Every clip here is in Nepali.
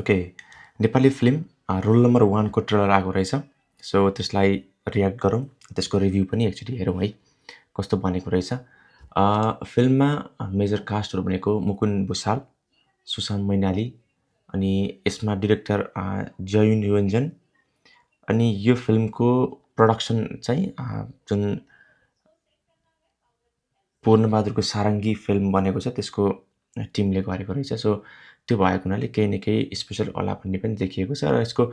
Okay, Nepali film roll number 1 को ट्रेलर आएको रहेछ। सो त्यसलाई रियाक्ट गरौँ, त्यसको रिभ्यू पनि एकचोटि हेरौँ है, कस्तो बनेको रहेछ। फिल्ममा मेजर कास्टहरू भनेको मुकुन्द भुसाल, सुशान्त मैनाली, अनि यसमा डिरेक्टर जयुन योन्जन, अनि यो फिल्मको प्रोडक्सन चाहिँ जुन पूर्णबहादुरको सारङ्गी फिल्म बनेको छ त्यसको टिमले गरेको रहेछ। सो त्यो भएको हुनाले केही न केही स्पेसल होला भन्ने पनि देखिएको छ र यसको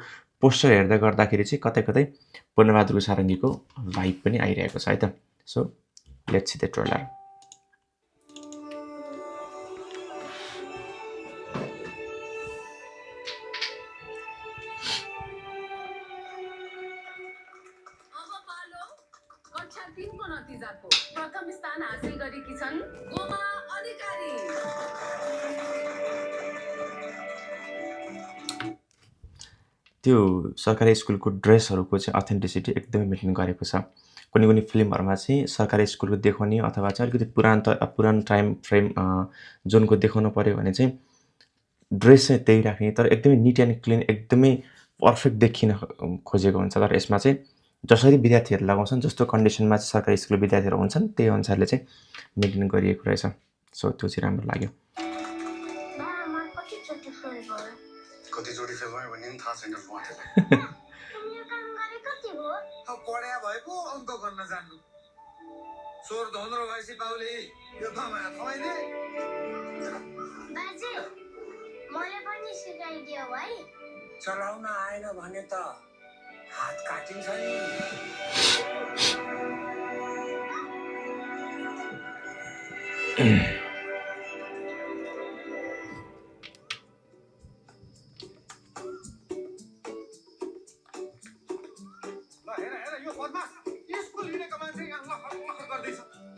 पोस्टर हेर्दै गर्दाखेरि चाहिँ कतै कतै पूर्णबहादुरको सारङ्गीको भाइब पनि आइरहेको छ है त। So let's see the trailer. कक्षा 3 को नतिजाको प्रथम स्थान हासिल गरेकी छन् गोमा अधिकारी। त्यो सरकारी स्कुलको ड्रेसहरूको चाहिँ अथेन्टिसिटी एकदमै मेन्टेन गरेको छ। कुनै कुनै फिल्महरूमा चाहिँ सरकारी स्कुलको देखाउने अथवा चाहिँ अलिकति पुरानो टाइम फ्रेम जोनको देखाउनु पऱ्यो भने चाहिँ ड्रेस चाहिँ त्यही राख्ने, तर एकदमै निट एन्ड क्लिन एकदमै पर्फेक्ट देखिन खोजेको हुन्छ। तर यसमा चाहिँ जसरी विद्यार्थीहरू लगाउँछन्, जस्तो कन्डिसनमा चाहिँ सरकारी स्कुलको विद्यार्थीहरू हुन्छन् त्यही अनुसारले चाहिँ मेन्टेन गरिएको रहेछ। सो त्यो चाहिँ राम्रो लाग्यो। कतिचोटि फेल भयो भन्ने पनि थाहा छैन पढ्या भएको अङ्क गर्न जान्नु स्वर धन्द्रो भएपछि बाउले यो थमाइदिए बाजे मैले पनि सिकाइदियो है। चलाउन आएन भने त हात काटिन्छ नि।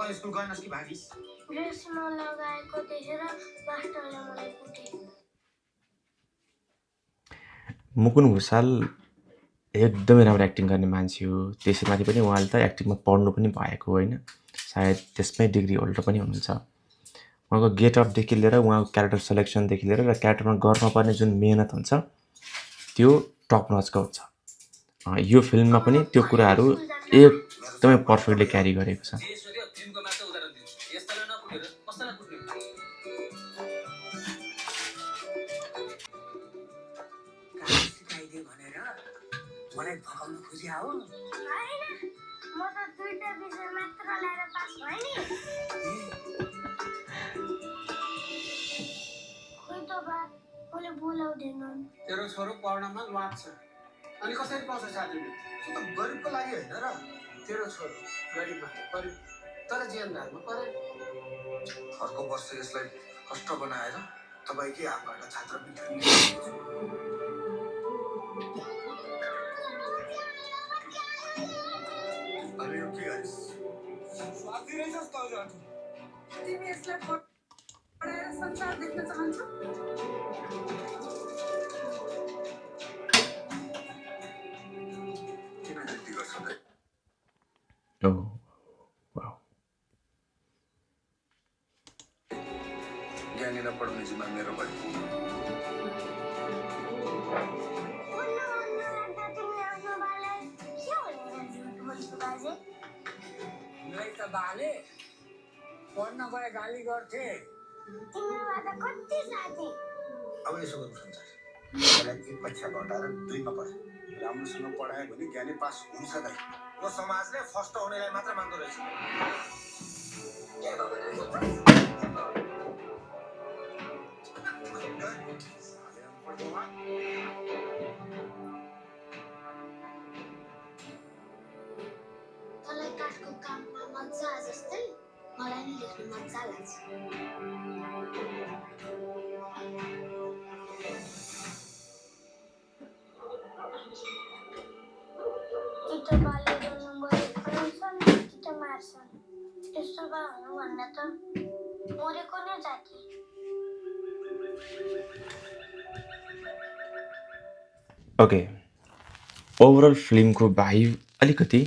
स्कुल गएनस् कि भागिस्? ड्रेस नलगाएको देखेर मास्टरले मलाई कुटे। मुकुन्द भुसाल एकदमै राम्रो एक्टिङ गर्ने मान्छे हो। त्यसैमाथि पनि उहाँले त एक्टिङमा पढ्नु पनि भएको होइन, सायद त्यसमै डिग्री होल्डर पनि हुनुहुन्छ। उहाँको गेटअपदेखि लिएर उहाँको क्यारेक्टर सेलेक्सनदेखि लिएर र क्यारेक्टरमा गर्नुपर्ने जुन मेहनत हुन्छ त्यो टप नचको हुन्छ। यो फिल्ममा पनि त्यो कुराहरू एकदमै पर्फेक्टली क्यारी गरेको छ। मलाई भगाउन खोजिया हो? हैन, म त दुईटा विषय मात्र ल्याएर पास भएँ नि। खोइ त बा, मैले बोलाउँदैनन्। तेरो छोरो पढ्नमा लाज छ अनि कसरी पाउँछ सार्टिफिकेट? त्यो त गरिबको लागि होइन र। तेरो छोरो गरिबमा गरिब तर जेलदारमा परे। अर्को वर्ष यसलाई कष्ट बनाएर तपाईँकै हातबाट छात्रवृत्ति स्वार्थी रहेछस् त अझ। तिमी यसलाई पढाएर संसार देख्न चाहन्छौ? किन गल्ती गर्छौ त? ओह वाउ। ज्ञानी नपढ्ने जिम्मा मेरो भयो। बाले पढ्न गए गाली गर्थे। अब यसो गर्नु संसार, एक कक्षा घटाएर 2मा पढ। राम्रोसँग पढायो भने ज्ञानी पास हुन्छ त। यो समाजले फर्स्ट हुनेलाई मात्र मान्दो रहेछ। तँलाई काठको काममा मजा जस्तै मलाई नि लेख्नु मजा लाग्छ। कि त बाले रोल नम्बर 1 बनाउँछन् कि त मार्छन्। त्यस्तो भए हुनुभन्दा त मरेको नै जाति। ओके, ओभरअल फिल्मको भाइब अलिकति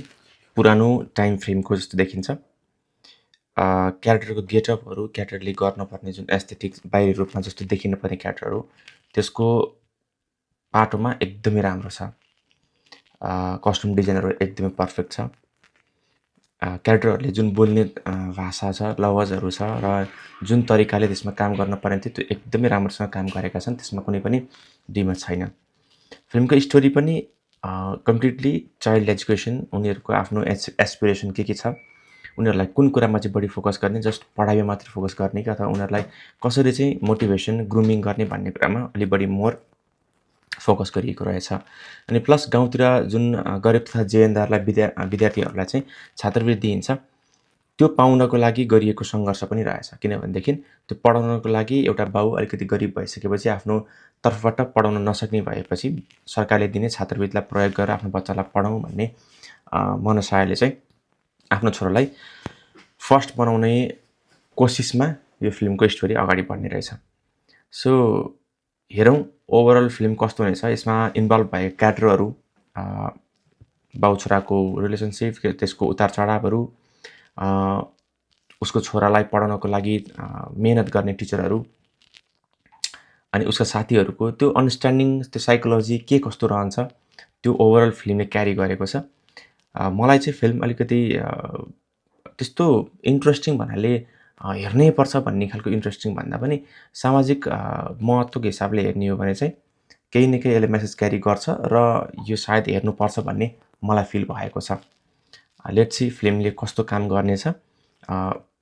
पुरानो टाइम फ्रेमको जस्तो देखिन्छ। क्यारेक्टरको गेटअपहरू, क्यारेक्टरले गर्नुपर्ने जुन एस्थेटिक्स बाहिरी रूपमा जस्तो देखिनुपर्ने क्यारेक्टरहरू, त्यसको पाटोमा एकदमै राम्रो छ। कस्ट्युम डिजाइनहरू एकदमै पर्फेक्ट छ। क्यारेक्टरहरूले जुन बोल्ने भाषा छ, लवजहरू छ र जुन तरिकाले त्यसमा काम गर्न पर्ने थियो त्यो एकदमै राम्रोसँग काम गरेका छन्। त्यसमा कुनै पनि डिमत छैन। फिल्मको स्टोरी पनि कम्प्लिटली चाइल्ड एजुकेसन, उनीहरूको आफ्नो एस्पिरेसन के छ, उनीहरूलाई कुन कुरामा चाहिँ बढी फोकस गर्ने, जस्ट पढाइमा मात्र फोकस गर्ने कि अथवा उनीहरूलाई कसरी चाहिँ मोटिभेसन, ग्रुमिङ गर्ने भन्ने कुरामा अलि बढी मोर फोकस गरिएको रहेछ। अनि प्लस गाउँतिर जुन गरिब तथा जेएनदारलाई विद्यार्थीहरूलाई चाहिँ छात्रवृत्ति दिइन्छ, त्यो पाउनको लागि गरिएको सङ्घर्ष पनि रहेछ। किनभनेदेखि त्यो पढाउनको लागि एउटा बाउ अलिकति गरिब भइसकेपछि आफ्नो तर्फबाट पढाउन नसक्ने भएपछि सरकारले दिने छात्रवृत्तिलाई प्रयोग गरेर आफ्नो बच्चालाई पढाउँ भन्ने मनसायले चाहिँ आफ्नो छोरालाई फर्स्ट बनाउने कोसिसमा यो फिल्मको स्टोरी अगाडि बढ्ने रहेछ। सो हेरौँ ओभरअल फिल्म कस्तो हुनेछ। यसमा इन्भल्भ भएको क्यारेक्टरहरू, बाउ छोराको रिलेसनसिप, त्यसको उतार चढावहरू, उसको छोरालाई पढाउनको लागि मेहनत गर्ने टिचरहरू अनि उसका साथीहरूको त्यो अन्डरस्ट्यान्डिङ, त्यो साइकोलोजी के कस्तो रहन्छ, त्यो ओभरअल फिल्मले क्यारी गरेको छ। मलाई चाहिँ फिल्म अलिकति त्यस्तो इन्ट्रेस्टिङ भन्नाले हेर्नै पर्छ भन्ने खालको इन्ट्रेस्टिङ भन्दा पनि सामाजिक महत्त्वको हिसाबले हेर्ने हो भने चाहिँ केही न केही यसले मेसेज क्यारी गर्छ र यो सायद हेर्नुपर्छ भन्ने मलाई फिल भएको छ। लेट्स सी फिल्मले कस्तो काम गर्नेछ।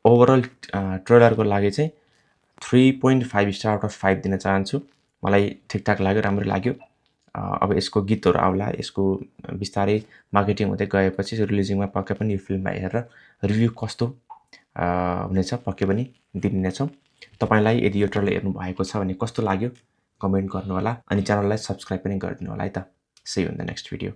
ओभरअल ट्रेलरको लागि चाहिँ 3.5 स्टार आउट अफ 5 दिन चाहन्छु। मलाई ठिकठाक लाग्यो, राम्रो लाग्यो। अब यसको गीतहरू आउला, यसको बिस्तारै मार्केटिङ हुँदै गएपछि रिलिजिङमा पक्कै पनि यो फिल्ममा हेरेर रिभ्यू कस्तो हुनेछ पक्कै पनि दिनेछौँ। तपाईँलाई यदि यो ट्रेलर हेर्नु भएको छ भने कस्तो लाग्यो कमेन्ट गर्नुहोला अनि च्यानललाई सब्सक्राइब पनि गरिदिनु होला है त। See you in the next video.